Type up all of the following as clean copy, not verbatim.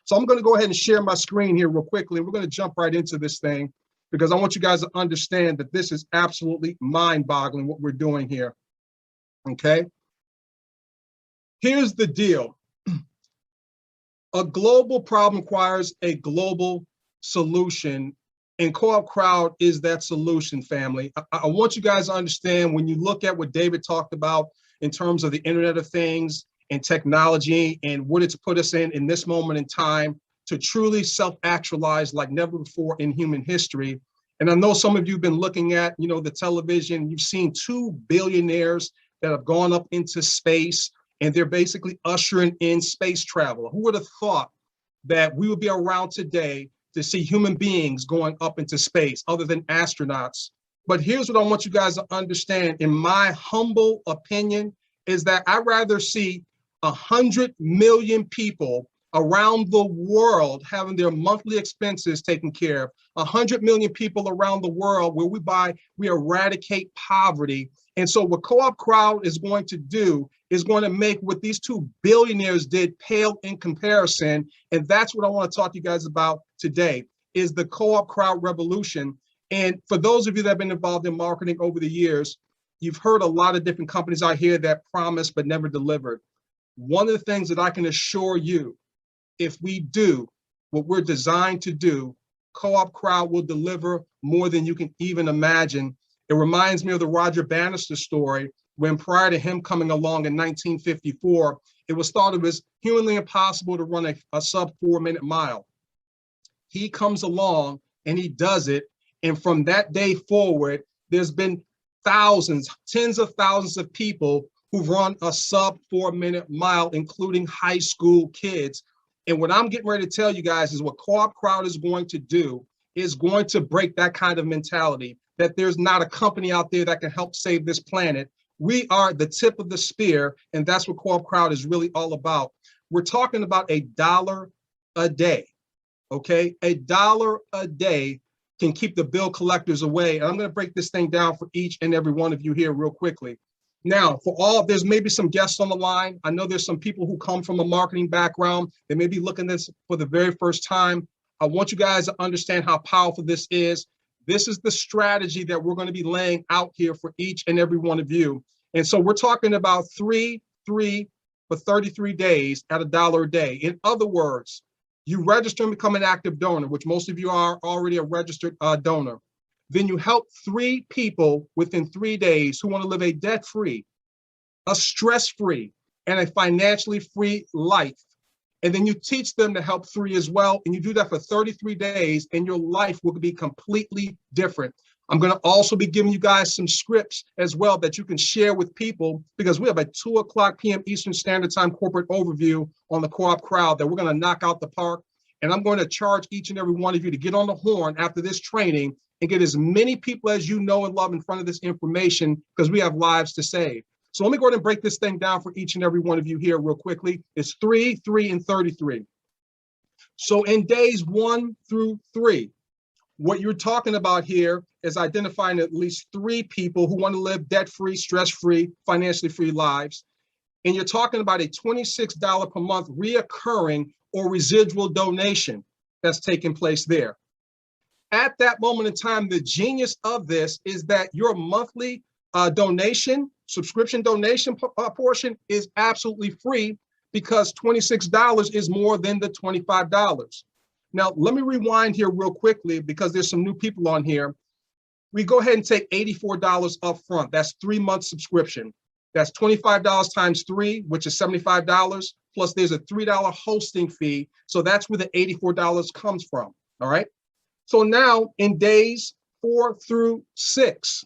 So I'm going to go ahead and share my screen here real quickly. We're going to jump right into this thing because I want you guys to understand that this is absolutely mind-boggling what we're doing here, okay? Here's the deal. A global problem requires a global solution, and CoopCrowd is that solution, family. I want you guys to understand when you look at what David talked about in terms of the Internet of Things and technology and what it's put us in this moment in time to truly self-actualize like never before in human history. And I know some of you have been looking at, the television. You've seen 2 billionaires that have gone up into space, and they're basically ushering in space travel. Who would have thought that we would be around today to see human beings going up into space other than astronauts? But here's what I want you guys to understand, in my humble opinion, is that I'd rather see 100 million people around the world having their monthly expenses taken care of, 100 million people around the world where we eradicate poverty. And so what CoopCrowd is going to do is going to make what these 2 billionaires did pale in comparison. And that's what I want to talk to you guys about today, is the CoopCrowd revolution. And for those of you that have been involved in marketing over the years, you've heard a lot of different companies out here that promised but never delivered. One of the things that I can assure you, if we do what we're designed to do, CoopCrowd will deliver more than you can even imagine. It reminds me of the Roger Bannister story, when prior to him coming along in 1954, it was thought it was humanly impossible to run a sub 4-minute mile. He comes along and he does it. And from that day forward, there's been thousands, tens of thousands of people who've run a sub 4-minute mile, including high school kids. And what I'm getting ready to tell you guys is what CoopCrowd is going to do is going to break that kind of mentality, that there's not a company out there that can help save this planet. We are the tip of the spear, and that's what CoopCrowd is really all about. We're talking about $1 a day, okay? $1 a day can keep the bill collectors away. And I'm going to break this thing down for each and every one of you here real quickly. Now, there's maybe some guests on the line. I know there's some people who come from a marketing background. They may be looking at this for the very first time. I want you guys to understand how powerful this is. This is the strategy that we're going to be laying out here for each and every one of you. And so we're talking about 3 for 33 days at $1 a day. In other words, you register and become an active donor, which most of you are already a registered donor. Then you help 3 people within 3 days who want to live a debt-free, a stress-free, and a financially free life. And then you teach them to help 3 as well. And you do that for 33 days, and your life will be completely different. I'm going to also be giving you guys some scripts as well that you can share with people, because we have a 2:00 p.m. Eastern Standard Time corporate overview on the CoopCrowd that we're going to knock out the park. And I'm going to charge each and every one of you to get on the horn after this training and get as many people as you know and love in front of this information, because we have lives to save. So let me go ahead and break this thing down for each and every one of you here real quickly. It's 3, 3, and 33. So in days 1 through 3, what you're talking about here is identifying at least 3 people who want to live debt-free, stress-free, financially free lives. And you're talking about a $26 per month reoccurring or residual donation that's taking place there. At that moment in time, the genius of this is that your monthly subscription donation portion is absolutely free, because $26 is more than the $25. Now, let me rewind here real quickly, because there's some new people on here. We go ahead and take $84 up front. That's 3-month subscription. That's $25 times 3, which is $75. Plus there's a $3 hosting fee. So that's where the $84 comes from, all right? So now in days 4 through 6,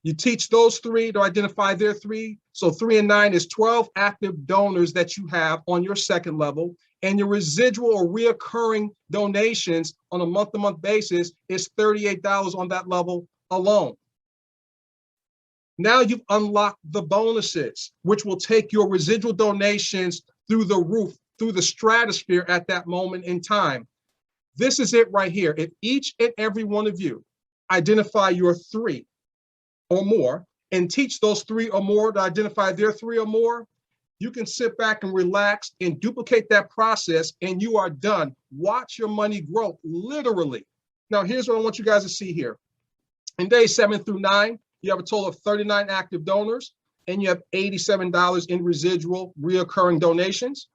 you teach those 3 to identify their 3. So 3 and 9 is 12 active donors that you have on your second level, and your residual or reoccurring donations on a month-to-month basis is $38 on that level alone. Now you've unlocked the bonuses, which will take your residual donations through the roof, through the stratosphere at that moment in time. This is it right here. If each and every one of you identify your 3 or more and teach those 3 or more to identify their 3 or more, you can sit back and relax and duplicate that process, and you are done. Watch your money grow, literally. Now, here's what I want you guys to see here. In days 7 through 9, you have a total of 39 active donors, and you have $87 in residual reoccurring donations.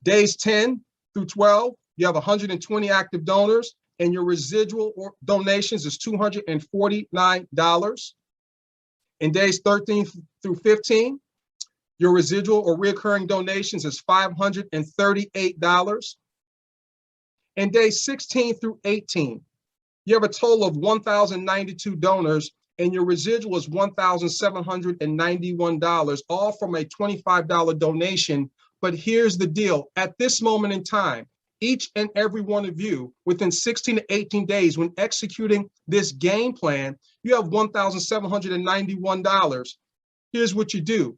Days 10 through 12, you have 120 active donors, and your residual donations is $249. In days 13 through 15, your residual or reoccurring donations is $538. And days 16 through 18, you have a total of 1,092 donors, and your residual is $1,791, all from a $25 donation. But here's the deal. At this moment in time, each and every one of you, within 16 to 18 days, when executing this game plan, you have $1,791. Here's what you do.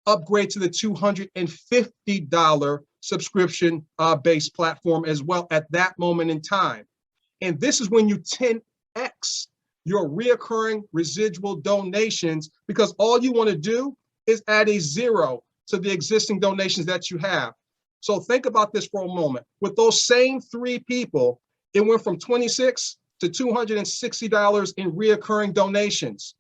Upgrade to the $250 subscription based platform as well at that moment in time. And this is when you 10x your reoccurring residual donations, because all you want to do is add a zero to the existing donations that you have. So think about this for a moment. With those same 3 people, it went from $26 to $260 in reoccurring donations.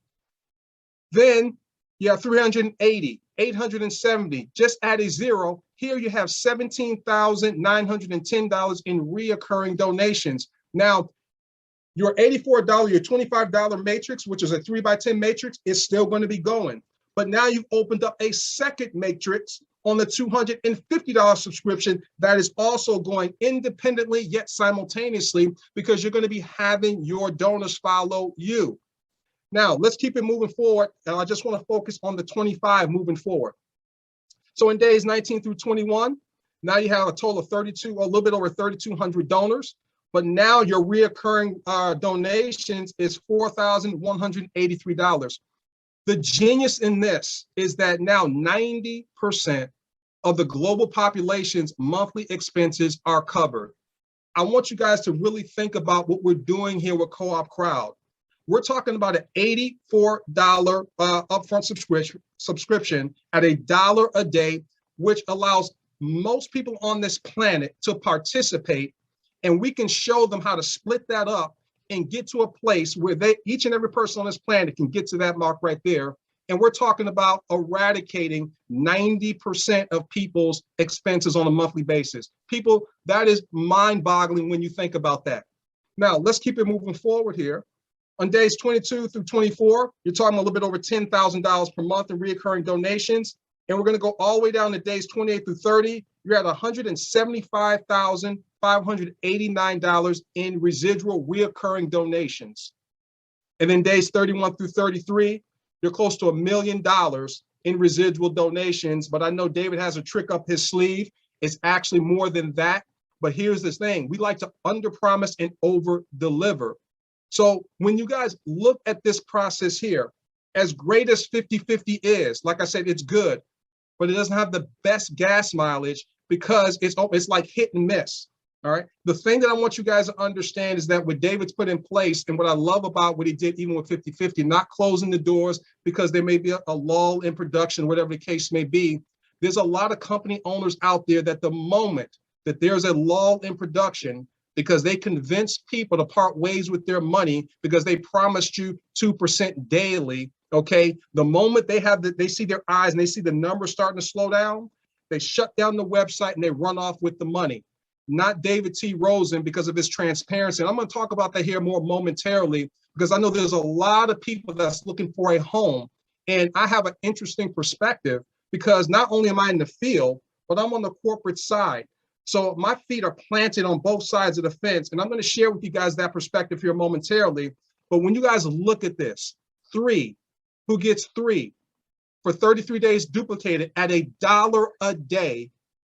Then you have 380, 870, just add a zero. Here you have $17,910 in reoccurring donations. Now, your $84, your $25 matrix, which is a 3x10 matrix, is still going to be going. But now you've opened up a second matrix on the $250 subscription that is also going independently yet simultaneously, because you're going to be having your donors follow you. Now, let's keep it moving forward, and I just want to focus on the 25 moving forward. So in days 19 through 21, now you have a total of a little bit over 3,200 donors, but now your reoccurring donations is $4,183. The genius in this is that now 90% of the global population's monthly expenses are covered. I want you guys to really think about what we're doing here with CoopCrowd. We're talking about an $84 upfront subscription at $1 a day, which allows most people on this planet to participate, and we can show them how to split that up and get to a place where each and every person on this planet can get to that mark right there. And we're talking about eradicating 90% of people's expenses on a monthly basis. People, that is mind-boggling when you think about that. Now, let's keep it moving forward here. On days 22 through 24, you're talking a little bit over $10,000 per month in reoccurring donations. And we're going to go all the way down to days 28 through 30. You're at $175,589 in residual reoccurring donations. And then days 31 through 33, you're close to $1 million in residual donations. But I know David has a trick up his sleeve. It's actually more than that. But here's this thing. We like to underpromise and over-deliver. So when you guys look at this process here, as great as 50-50 is, like I said, it's good, but it doesn't have the best gas mileage because it's like hit and miss. All right. The thing that I want you guys to understand is that what David's put in place, and what I love about what he did, even with 50-50, not closing the doors because there may be a lull in production, whatever the case may be. There's a lot of company owners out there that the moment that there's a lull in production, because they convince people to part ways with their money because they promised you 2% daily, okay? The moment they see their eyes and they see the numbers starting to slow down, they shut down the website and they run off with the money. Not David T. Rosen, because of his transparency. And I'm going to talk about that here more momentarily, because I know there's a lot of people that's looking for a home. And I have an interesting perspective because not only am I in the field, but I'm on the corporate side. So my feet are planted on both sides of the fence, and I'm going to share with you guys that perspective here momentarily. But when you guys look at this, 3, who gets 3 for 33 days duplicated at $1 a day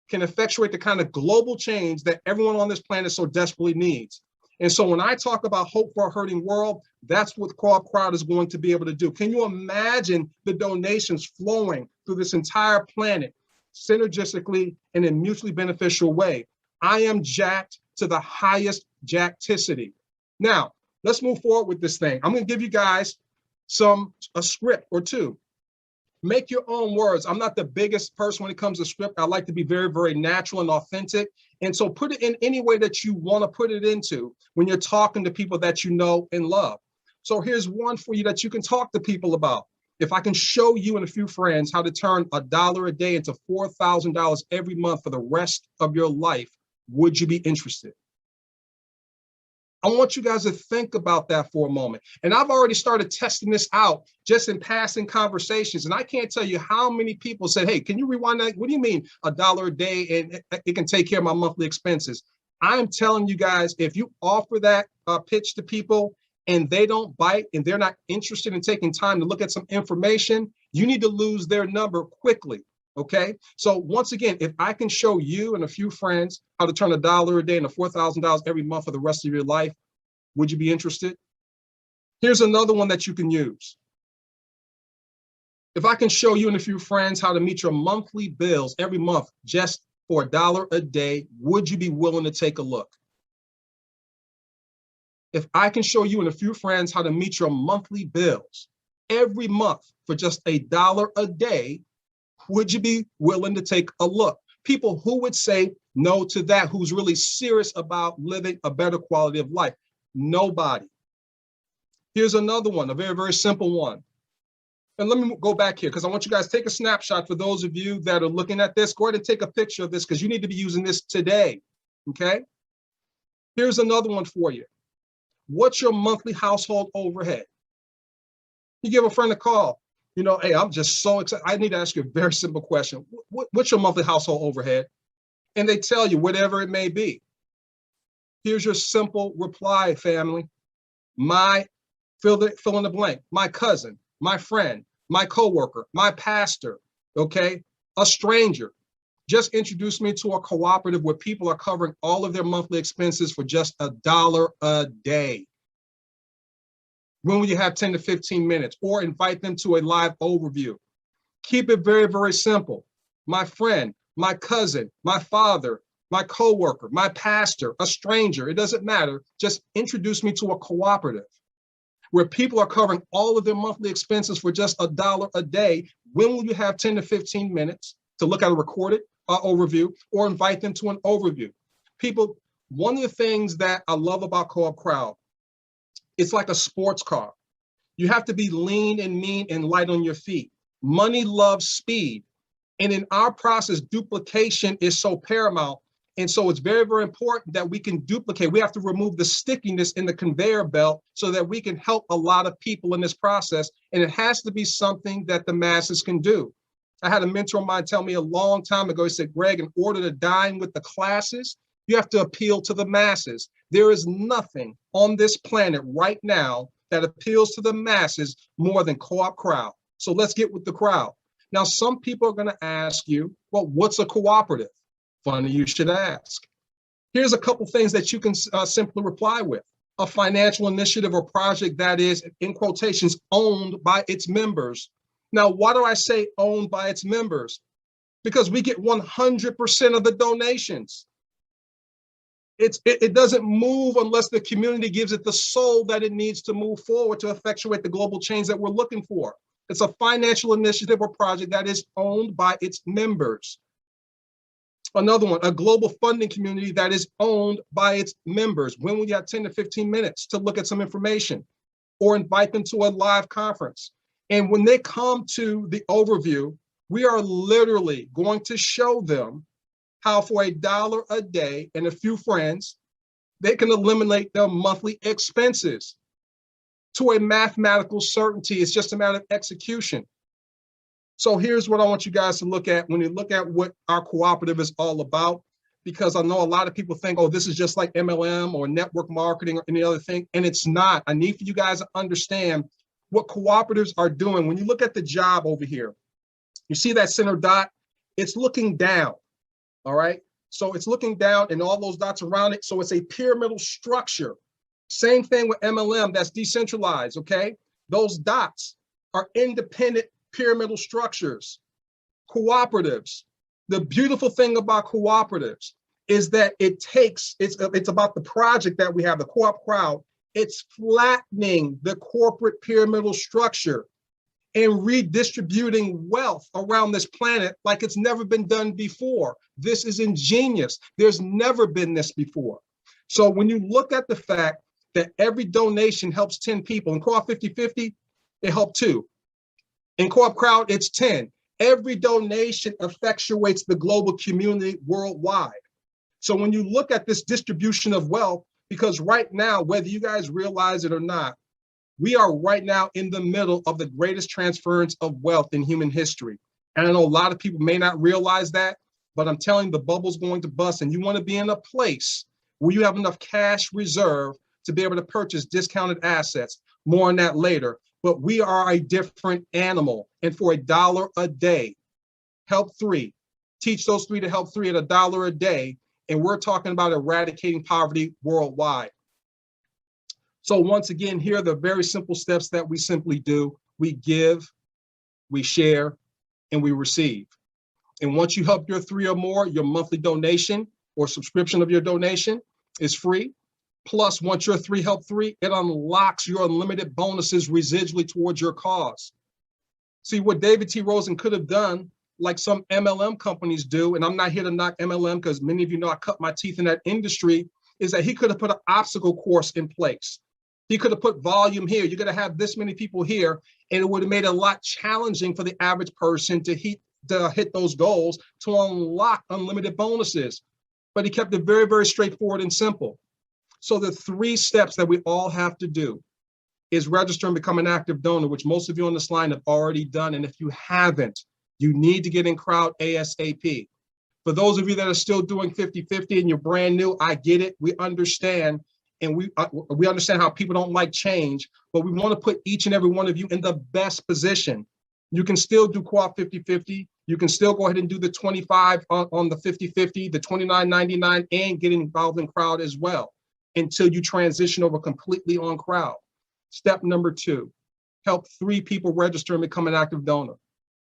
can effectuate the kind of global change that everyone on this planet so desperately needs. And so when I talk about hope for a hurting world, that's what CoopCrowd is going to be able to do. Can you imagine the donations flowing through this entire planet synergistically in a mutually beneficial way? I am jacked to the highest jackticity. Now, let's move forward with this thing. I'm going to give you guys a script or two. Make your own words. I'm not the biggest person when it comes to script. I like to be very, very natural and authentic. And so put it in any way that you want to put it into when you're talking to people that you know and love. So here's one for you that you can talk to people about. If I can show you and a few friends how to turn $1 a day into $4,000 every month for the rest of your life, would you be interested? I want you guys to think about that for a moment. And I've already started testing this out just in passing conversations. And I can't tell you how many people said, hey, can you rewind that? What do you mean $1 a day and it can take care of my monthly expenses? I'm telling you guys, if you offer that pitch to people and they don't bite and they're not interested in taking time to look at some information, you need to lose their number quickly. Okay. So once again, if I can show you and a few friends how to turn $1 a day into $4,000 every month for the rest of your life, would you be interested? Here's another one that you can use. If I can show you and a few friends how to meet your monthly bills every month just for $1 a day, would you be willing to take a look? If I can show you and a few friends how to meet your monthly bills every month for just $1 a day, would you be willing to take a look? People who would say no to that, who's really serious about living a better quality of life? Nobody. Here's another one, a very, very simple one. And let me go back here because I want you guys to take a snapshot for those of you that are looking at this. Go ahead and take a picture of this because you need to be using this today, okay? Here's another one for you. What's your monthly household overhead? You give a friend a call. You know, hey, I'm just so excited. I need to ask you a very simple question. What's your monthly household overhead? And they tell you whatever it may be. Here's your simple reply, family. Fill in the blank, my cousin, my friend, my coworker, my pastor, okay, a stranger. Just introduce me to a cooperative where people are covering all of their monthly expenses for just $1 a day. When will you have 10 to 15 minutes? Or invite them to a live overview. Keep it very, very simple. My friend, my cousin, my father, my coworker, my pastor, a stranger, it doesn't matter. Just introduce me to a cooperative where people are covering all of their monthly expenses for just $1 a day. When will you have 10 to 15 minutes to look at a recorded overview or invite them to an overview? People, one of the things that I love about CoopCrowd, it's like a sports car. You have to be lean and mean and light on your feet. Money loves speed. And in our process, duplication is so paramount. And so it's very, very important that we can duplicate. We have to remove the stickiness in the conveyor belt so that we can help a lot of people in this process. And it has to be something that the masses can do. I had a mentor of mine tell me a long time ago, he said, Greg, in order to dine with the classes, you have to appeal to the masses. There is nothing on this planet right now that appeals to the masses more than CoopCrowd. So let's get with the crowd. Now, some people are going to ask you, well, what's a cooperative? Funny you should ask. Here's a couple things that you can simply reply with. A financial initiative or project that is, in quotations, owned by its members. Now, why do I say owned by its members? Because we get 100% of the donations. It doesn't move unless the community gives it the soul that it needs to move forward to effectuate the global change that we're looking for. It's a financial initiative or project that is owned by its members. Another one, a global funding community that is owned by its members. When will you have 10 to 15 minutes to look at some information or invite them to a live conference? And when they come to the overview, we are literally going to show them how for $1 a day and a few friends, they can eliminate their monthly expenses to a mathematical certainty. It's just a matter of execution. So here's what I want you guys to look at when you look at what our cooperative is all about, because I know a lot of people think, oh, this is just like MLM or network marketing or any other thing, and it's not. I need for you guys to understand what cooperatives are doing. When you look at the job over here, you see that center dot? It's looking down, all right? So it's looking down and all those dots around it. So it's a pyramidal structure. Same thing with MLM, that's decentralized, okay? Those dots are independent pyramidal structures. Cooperatives, the beautiful thing about cooperatives is that it's about the project that we have, the CoopCrowd. It's flattening the corporate pyramidal structure. and redistributing wealth around this planet like it's never been done before. This is ingenious. There's never been this before. So when you look at the fact that every donation helps 10 people, in Co-op 50/50, it helped 2. In CoopCrowd, it's 10. Every donation effectuates the global community worldwide. So when you look at this distribution of wealth, because right now, whether you guys realize it or not, we are right now in the middle of the greatest transference of wealth in human history. And I know a lot of people may not realize that, but I'm telling you, the bubble's going to bust, and you want to be in a place where you have enough cash reserve to be able to purchase discounted assets. More on that later. But we are a different animal. And for $1 a day, help 3. Teach those 3 to help 3 at $1 a day. And we're talking about eradicating poverty worldwide. So once again, here are the very simple steps that we simply do. We give, we share, and we receive. And once you help your 3 or more, your monthly donation or subscription of your donation is free. Plus, once your 3 help 3, it unlocks your unlimited bonuses residually towards your cause. See, what David T. Rosen could have done, like some MLM companies do, and I'm not here to knock MLM because many of you know I cut my teeth in that industry, is that he could have put an obstacle course in place. He could have put volume here. You're going to have this many people here, and it would have made it a lot challenging for the average person to hit those goals, to unlock unlimited bonuses. But he kept it very, very straightforward and simple. So the 3 steps that we all have to do is register and become an active donor, which most of you on this line have already done. And if you haven't, you need to get in Crowd ASAP. For those of you that are still doing 50/50 and you're brand new, I get it. We understand. And we understand how people don't like change, but we want to put each and every one of you in the best position. You can still do Co-op 50/50. You can still go ahead and do the 25 on the 50/50, the $29.99, and get involved in Crowd as well until you transition over completely on Crowd. Step number 2, help 3 people register and become an active donor.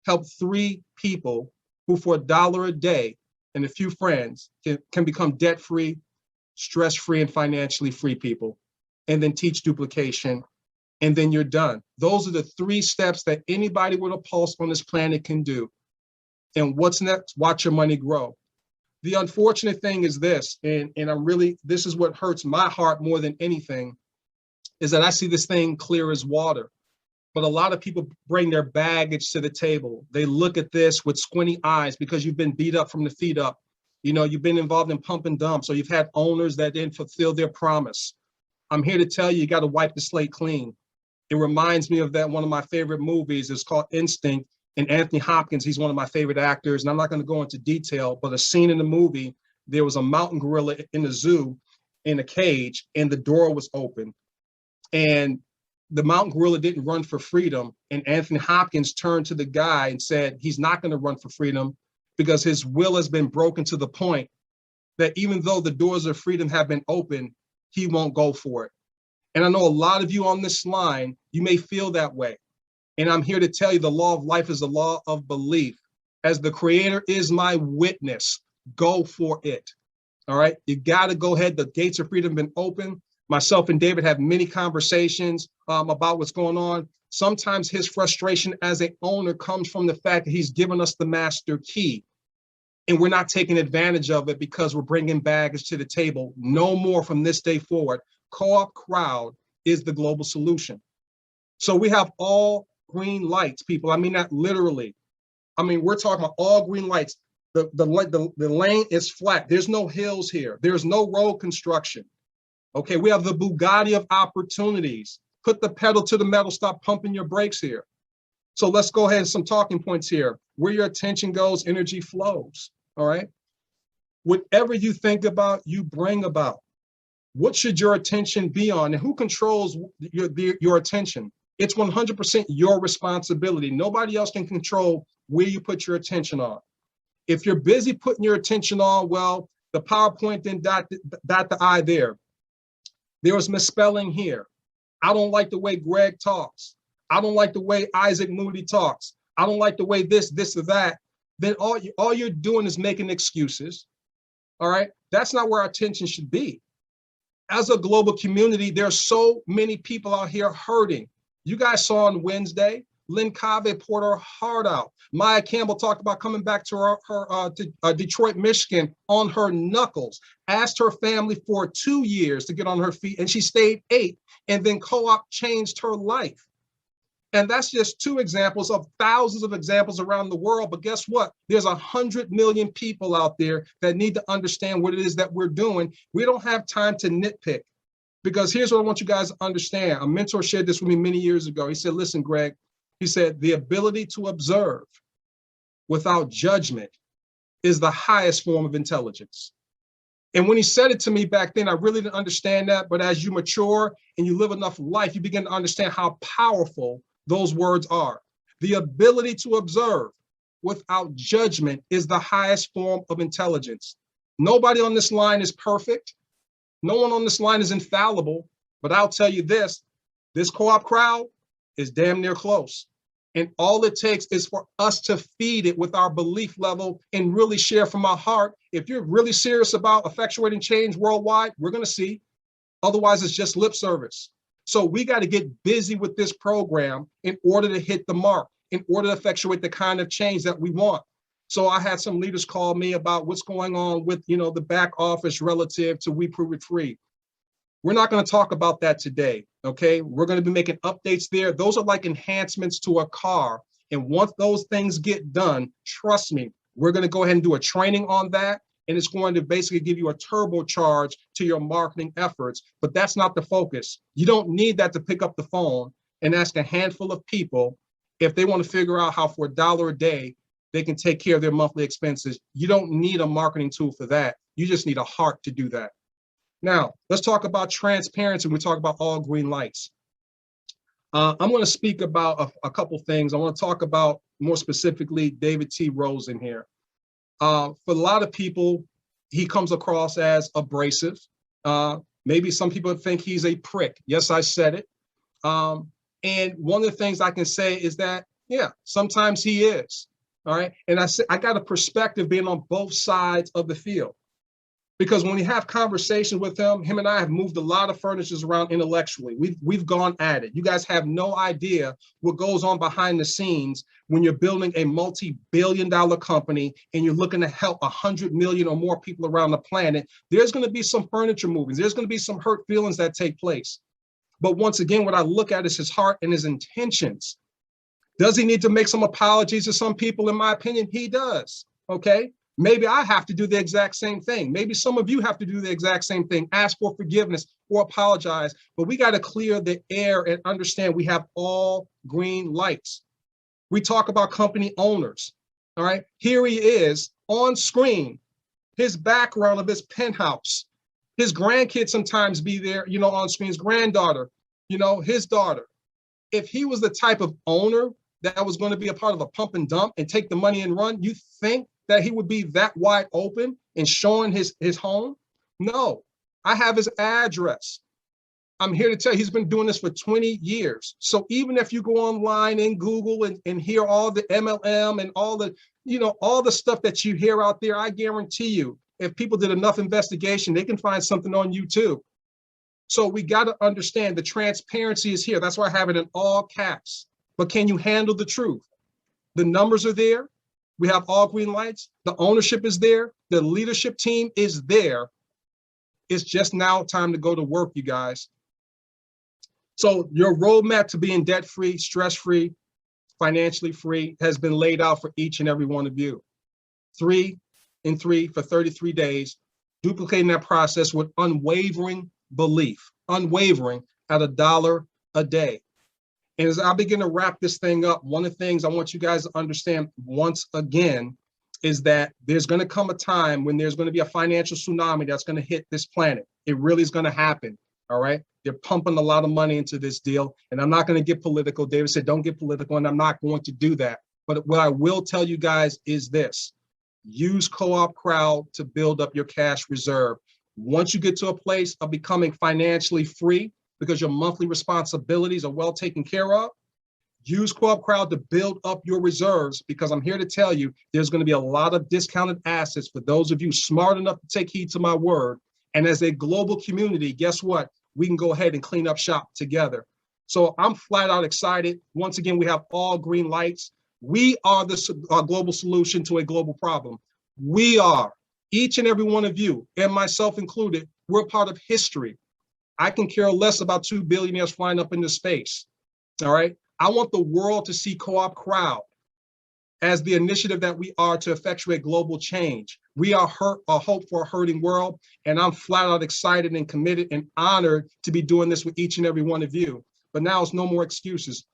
Help 3 people who for $1 a day and a few friends can become debt-free, stress-free, and financially free people, and then teach duplication, and then you're done. Those are the 3 steps that anybody with a pulse on this planet can do. And what's next? Watch your money grow. The unfortunate thing is this, and this is what hurts my heart more than anything, is that I see this thing clear as water. But a lot of people bring their baggage to the table. They look at this with squinty eyes because you've been beat up from the feet up. You know, you've been involved in pump and dump, so you've had owners that didn't fulfill their promise. I'm here to tell you, you got to wipe the slate clean. It reminds me of that one of my favorite movies. It's called Instinct. And Anthony Hopkins, he's one of my favorite actors. And I'm not going to go into detail, but a scene in the movie, there was a mountain gorilla in the zoo in a cage, and the door was open. And the mountain gorilla didn't run for freedom. And Anthony Hopkins turned to the guy and said, he's not going to run for freedom because his will has been broken to the point that even though the doors of freedom have been opened, he won't go for it. And I know a lot of you on this line, you may feel that way. And I'm here to tell you the law of life is the law of belief. As the Creator is my witness, go for it. All right, you got to go ahead. The gates of freedom have been open. Myself and David have many conversations about what's going on. Sometimes his frustration as an owner comes from the fact that he's given us the master key and we're not taking advantage of it because we're bringing baggage to the table. No more from this day forward. CoopCrowd is the global solution. So we have all green lights, people. I mean, not literally. I mean, we're talking about all green lights. The lane is flat. There's no hills here. There's no road construction. Okay, we have the Bugatti of opportunities. Put the pedal to the metal, stop pumping your brakes here. So let's go ahead and some talking points here. Where your attention goes, energy flows, all right? Whatever you think about, you bring about. What should your attention be on? And who controls your attention? It's 100% your responsibility. Nobody else can control where you put your attention on. If you're busy putting your attention on, well, the PowerPoint didn't dot the I there. There was misspelling here. I don't like the way Greg talks. I don't like the way Isaac Moody talks. I don't like the way this or that. Then all you're doing is making excuses. All right, that's not where our attention should be. As a global community, there are so many people out here hurting. You guys saw on Wednesday, Lynn Cave poured her heart out. Maya Campbell talked about coming back to Detroit, Michigan on her knuckles, asked her family for 2 years to get on her feet, and she stayed 8, and then Co-op changed her life. And that's just 2 examples of thousands of examples around the world. But guess what? There's 100 million people out there that need to understand what it is that we're doing. We don't have time to nitpick, because here's what I want you guys to understand. A mentor shared this with me many years ago. He said, listen, Greg, he said, the ability to observe without judgment is the highest form of intelligence. And when he said it to me back then, I really didn't understand that. But as you mature and you live enough life, you begin to understand how powerful those words are. The ability to observe without judgment is the highest form of intelligence. Nobody on this line is perfect. No one on this line is infallible, but I'll tell you this Co-op crowd is damn near close. And all it takes is for us to feed it with our belief level and really share from our heart. If you're really serious about effectuating change worldwide, we're going to see. Otherwise, it's just lip service. So we got to get busy with this program in order to hit the mark, in order to effectuate the kind of change that we want. So I had some leaders call me about what's going on with, the back office relative to We Prove It Free. We're not going to talk about that today, okay? We're going to be making updates there. Those are like enhancements to a car. And once those things get done, trust me, we're going to go ahead and do a training on that. And it's going to basically give you a turbocharge to your marketing efforts. But that's not the focus. You don't need that to pick up the phone and ask a handful of people if they want to figure out how for $1 a day they can take care of their monthly expenses. You don't need a marketing tool for that. You just need a heart to do that. Now, let's talk about transparency. We talk about all green lights. I'm going to speak about a couple things. I want to talk about more specifically David T. Rose in here. For a lot of people, he comes across as abrasive. Maybe some people think he's a prick. Yes, I said it. And one of the things I can say is that, yeah, sometimes he is. All right. And I got a perspective being on both sides of the field. Because when you have conversations with him and I have moved a lot of furnitures around intellectually. We've gone at it. You guys have no idea what goes on behind the scenes when you're building a multi-billion-dollar company and you're looking to help 100 million or more people around the planet. There's going to be some furniture movings. There's going to be some hurt feelings that take place. But once again, what I look at is his heart and his intentions. Does he need to make some apologies to some people? In my opinion, he does. Okay. Maybe I have to do the exact same thing. Maybe some of you have to do the exact same thing, ask for forgiveness or apologize. But we got to clear the air and understand we have all green lights. We talk about company owners. All right. Here he is on screen, his background of his penthouse. His grandkids sometimes be there, on screen, his granddaughter, his daughter. If he was the type of owner that was going to be a part of a pump and dump and take the money and run, you think that he would be that wide open and showing his home? No, I have his address. I'm here to tell you, he's been doing this for 20 years. So even if you go online and Google and hear all the MLM and all the, all the stuff that you hear out there, I guarantee you, if people did enough investigation, they can find something on you too. So we got to understand the transparency is here. That's why I have it in all caps. But can you handle the truth? The numbers are there. We have all green lights. The ownership is there. The leadership team is there. It's just now time to go to work, you guys. So your roadmap to being debt-free, stress-free, financially free has been laid out for each and every one of you. 3 and 3 for 33 days, duplicating that process with unwavering belief, unwavering at $1 a day. And as I begin to wrap this thing up, one of the things I want you guys to understand once again is that there's going to come a time when there's going to be a financial tsunami that's going to hit this planet. It really is going to happen. All right. They're pumping a lot of money into this deal. And I'm not going to get political. David said, don't get political. And I'm not going to do that. But what I will tell you guys is this. Use CoopCrowd to build up your cash reserve. Once you get to a place of becoming financially free, because your monthly responsibilities are well taken care of, use CoopCrowd to build up your reserves, because I'm here to tell you there's going to be a lot of discounted assets for those of you smart enough to take heed to my word. And as a global community, guess what? We can go ahead and clean up shop together. So I'm flat out excited. Once again, we have all green lights. We are the global solution to a global problem. We are, each and every one of you, and myself included, we're part of history. I can care less about 2 billionaires flying up into space, all right? I want the world to see CoopCrowd as the initiative that we are to effectuate global change. We are a hope for a hurting world, and I'm flat out excited and committed and honored to be doing this with each and every one of you. But now it's no more excuses.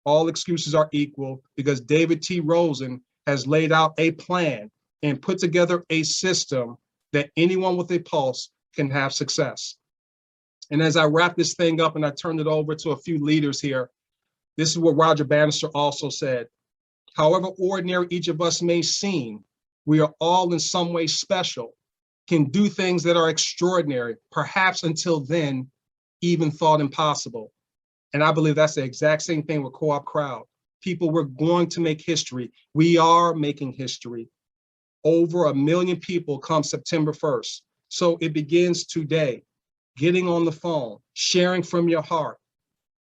All excuses are equal because David T. Rosen has laid out a plan and put together a system that anyone with a pulse can have success. And as I wrap this thing up and I turn it over to a few leaders here, this is what Roger Bannister also said. However ordinary each of us may seem, we are all in some way special, can do things that are extraordinary, perhaps until then, even thought impossible. And I believe that's the exact same thing with CoopCrowd. People, we're going to make history. We are making history. Over 1 million people come September 1st. So it begins today. Getting on the phone, sharing from your heart,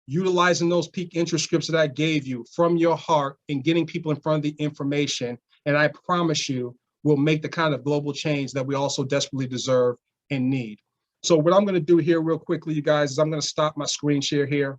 utilizing those peak interest scripts that I gave you from your heart and getting people in front of the information. And I promise you, will make the kind of global change that we also desperately deserve and need. So what I'm going to do here real quickly, you guys, is I'm going to stop my screen share here.